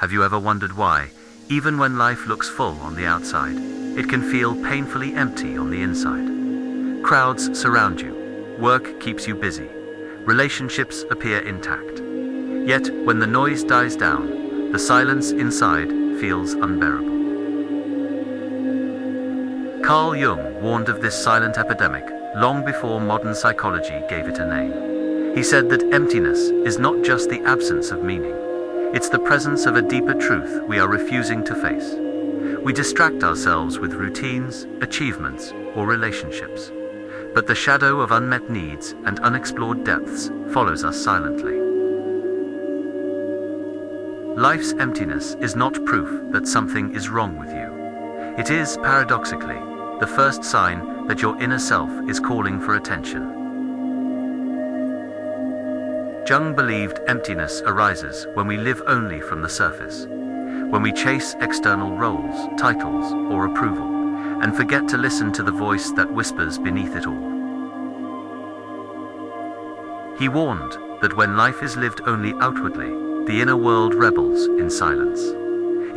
Have you ever wondered why, even when life looks full on the outside, it can feel painfully empty on the inside? Crowds surround you, work keeps you busy, relationships appear intact. Yet, when the noise dies down, the silence inside feels unbearable. Carl Jung warned of this silent epidemic long before modern psychology gave it a name. He said that emptiness is not just the absence of meaning. It's the presence of a deeper truth we are refusing to face. We distract ourselves with routines, achievements, or relationships. But the shadow of unmet needs and unexplored depths follows us silently. Life's emptiness is not proof that something is wrong with you. It is, paradoxically, the first sign that your inner self is calling for attention. Jung believed emptiness arises when we live only from the surface, when we chase external roles, titles, or approval, and forget to listen to the voice that whispers beneath it all. He warned that when life is lived only outwardly, the inner world rebels in silence.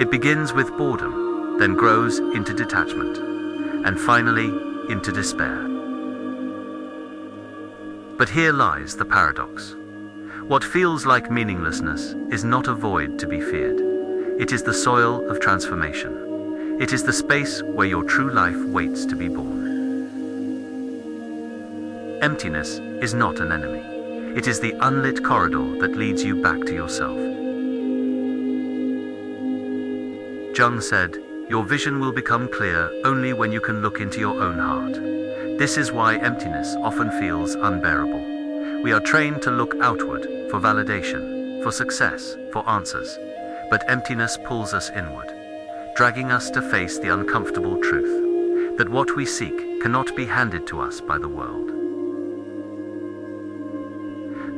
It begins with boredom, then grows into detachment, and finally into despair. But here lies the paradox. What feels like meaninglessness is not a void to be feared. It is the soil of transformation. It is the space where your true life waits to be born. Emptiness is not an enemy. It is the unlit corridor that leads you back to yourself. Jung said, "Your vision will become clear only when you can look into your own heart." This is why emptiness often feels unbearable. We are trained to look outward for validation, for success, for answers. But emptiness pulls us inward, dragging us to face the uncomfortable truth that what we seek cannot be handed to us by the world.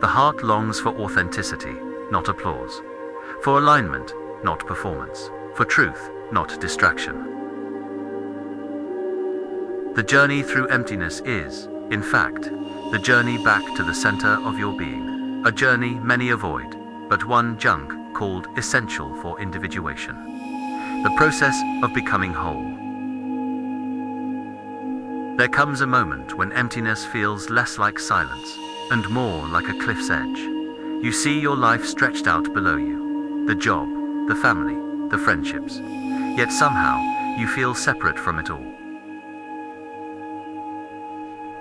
The heart longs for authenticity, not applause, for alignment, not performance, for truth, not distraction. The journey through emptiness is, in fact, the journey back to the center of your being, a journey many avoid, but one Jung called essential for individuation. The process of becoming whole. There comes a moment when emptiness feels less like silence and more like a cliff's edge. You see your life stretched out below you, the job, the family, the friendships, yet somehow you feel separate from it all.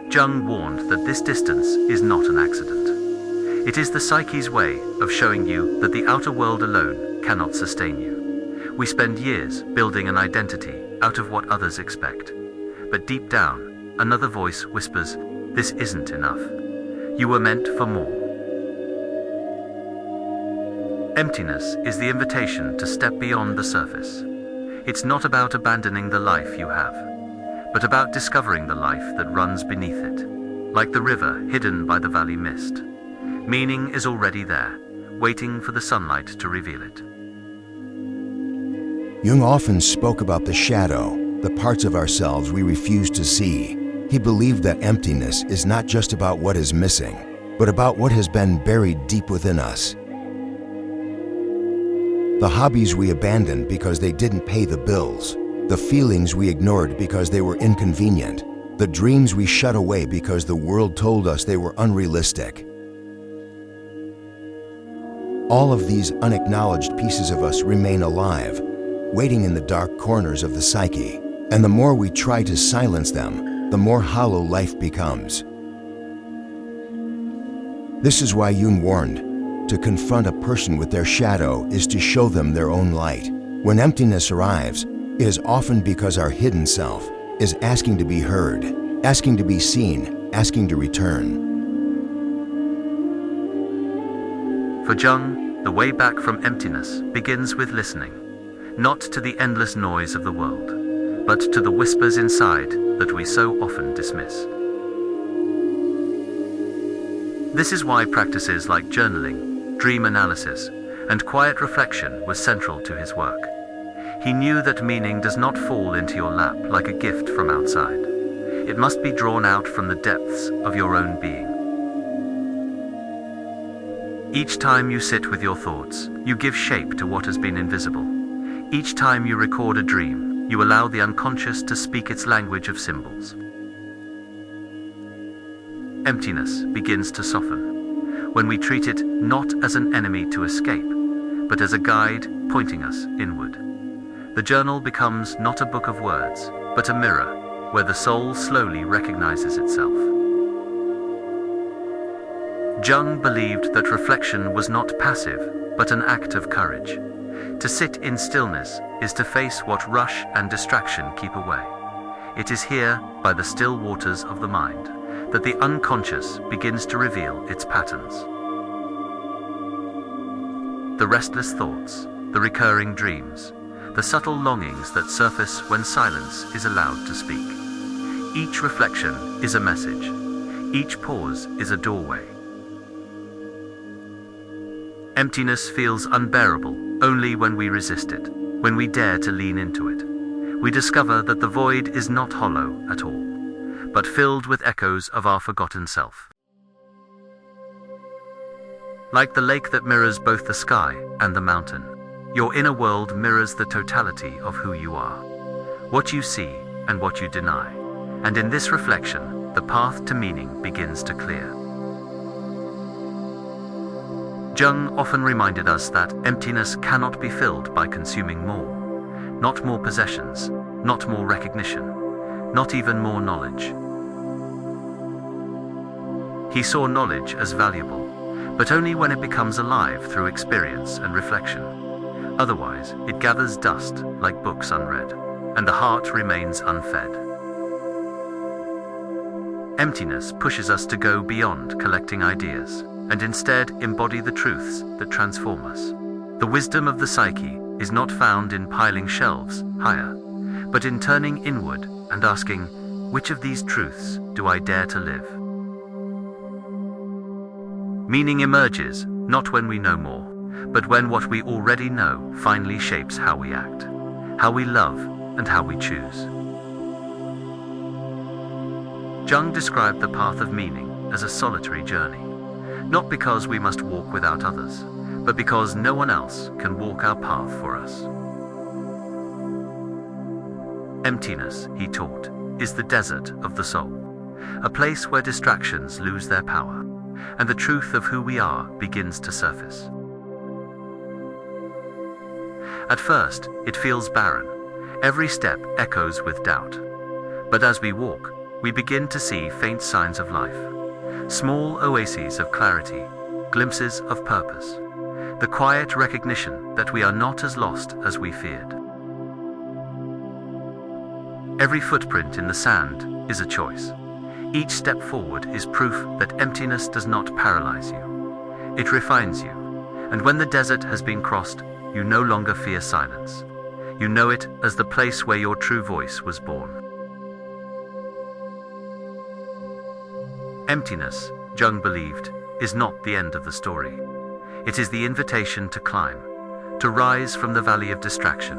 Jung warned that this distance is not an accident. It is the psyche's way of showing you that the outer world alone cannot sustain you. We spend years building an identity out of what others expect. But deep down, another voice whispers, "This isn't enough. You were meant for more." Emptiness is the invitation to step beyond the surface. It's not about abandoning the life you have, but about discovering the life that runs beneath it, like the river hidden by the valley mist. Meaning is already there, waiting for the sunlight to reveal it. Jung often spoke about the shadow, the parts of ourselves we refuse to see. He believed that emptiness is not just about what is missing, but about what has been buried deep within us. The hobbies we abandoned because they didn't pay the bills, the feelings we ignored because they were inconvenient, the dreams we shut away because the world told us they were unrealistic. All of these unacknowledged pieces of us remain alive, waiting in the dark corners of the psyche, and the more we try to silence them, the more hollow life becomes. This is why Jung warned, to confront a person with their shadow is to show them their own light. When emptiness arrives, it is often because our hidden self is asking to be heard, asking to be seen, asking to return. For Jung, the way back from emptiness begins with listening, not to the endless noise of the world, but to the whispers inside that we so often dismiss. This is why practices like journaling, dream analysis, and quiet reflection were central to his work. He knew that meaning does not fall into your lap like a gift from outside. It must be drawn out from the depths of your own being. Each time you sit with your thoughts, you give shape to what has been invisible. Each time you record a dream, you allow the unconscious to speak its language of symbols. Emptiness begins to soften when we treat it not as an enemy to escape, but as a guide pointing us inward. The journal becomes not a book of words, but a mirror where the soul slowly recognizes itself. Jung believed that reflection was not passive, but an act of courage. To sit in stillness is to face what rush and distraction keep away. It is here, by the still waters of the mind, that the unconscious begins to reveal its patterns. The restless thoughts, the recurring dreams, the subtle longings that surface when silence is allowed to speak. Each reflection is a message. Each pause is a doorway. Emptiness feels unbearable only when we resist it, when we dare to lean into it. We discover that the void is not hollow at all, but filled with echoes of our forgotten self. Like the lake that mirrors both the sky and the mountain, your inner world mirrors the totality of who you are, what you see and what you deny. And in this reflection, the path to meaning begins to clear. Jung often reminded us that emptiness cannot be filled by consuming more. Not more possessions, not more recognition, not even more knowledge. He saw knowledge as valuable, but only when it becomes alive through experience and reflection. Otherwise, it gathers dust like books unread, and the heart remains unfed. Emptiness pushes us to go beyond collecting ideas, and instead embody the truths that transform us. The wisdom of the psyche is not found in piling shelves higher, but in turning inward and asking, which of these truths do I dare to live? Meaning emerges not when we know more, but when what we already know finally shapes how we act, how we love, and how we choose. Jung described the path of meaning as a solitary journey, not because we must walk without others, but because no one else can walk our path for us. Emptiness, he taught, is the desert of the soul, a place where distractions lose their power, and the truth of who we are begins to surface. At first, it feels barren. Every step echoes with doubt. But as we walk, we begin to see faint signs of life, small oases of clarity, glimpses of purpose, the quiet recognition that we are not as lost as we feared. Every footprint in the sand is a choice. Each step forward is proof that emptiness does not paralyze you. It refines you, and when the desert has been crossed, you no longer fear silence. You know it as the place where your true voice was born. Emptiness, Jung believed, is not the end of the story. It is the invitation to climb, to rise from the valley of distraction,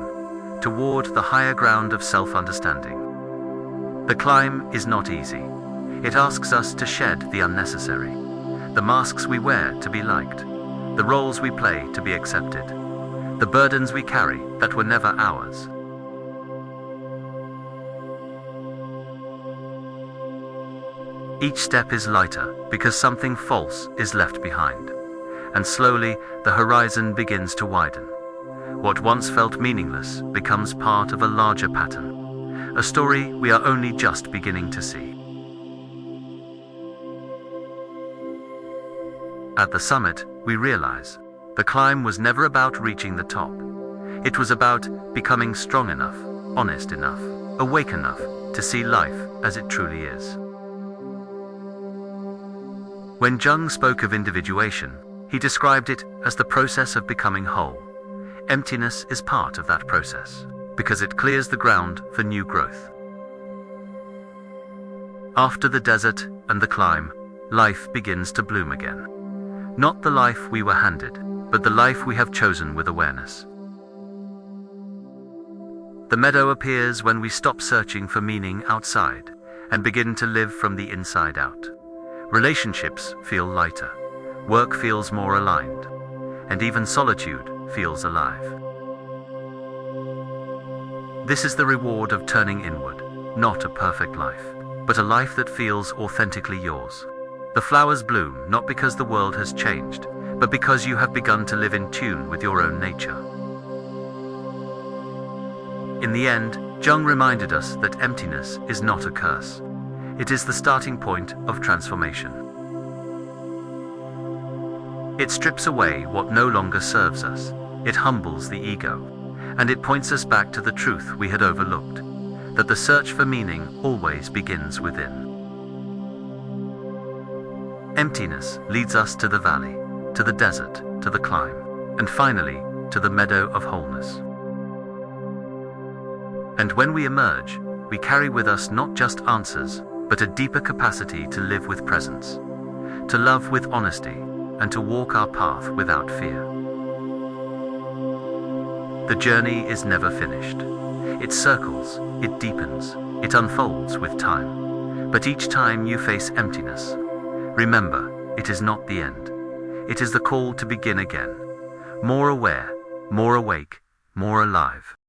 toward the higher ground of self-understanding. The climb is not easy. It asks us to shed the unnecessary, the masks we wear to be liked, the roles we play to be accepted, the burdens we carry that were never ours. Each step is lighter because something false is left behind, and slowly the horizon begins to widen. What once felt meaningless becomes part of a larger pattern, a story we are only just beginning to see. At the summit, we realize the climb was never about reaching the top. It was about becoming strong enough, honest enough, awake enough to see life as it truly is. When Jung spoke of individuation, he described it as the process of becoming whole. Emptiness is part of that process, because it clears the ground for new growth. After the desert and the climb, life begins to bloom again. Not the life we were handed, but the life we have chosen with awareness. The meadow appears when we stop searching for meaning outside and begin to live from the inside out. Relationships feel lighter. Work feels more aligned, and even solitude feels alive. This is the reward of turning inward, not a perfect life, but a life that feels authentically yours. The flowers bloom not because the world has changed, but because you have begun to live in tune with your own nature. In the end, Jung reminded us that emptiness is not a curse. It is the starting point of transformation. It strips away what no longer serves us. It humbles the ego, and it points us back to the truth we had overlooked, that the search for meaning always begins within. Emptiness leads us to the valley, to the desert, to the climb, and finally, to the meadow of wholeness. And when we emerge, we carry with us not just answers, but a deeper capacity to live with presence, to love with honesty, and to walk our path without fear. The journey is never finished. It circles, it deepens, it unfolds with time. But each time you face emptiness, remember, it is not the end. It is the call to begin again, more aware, more awake, more alive.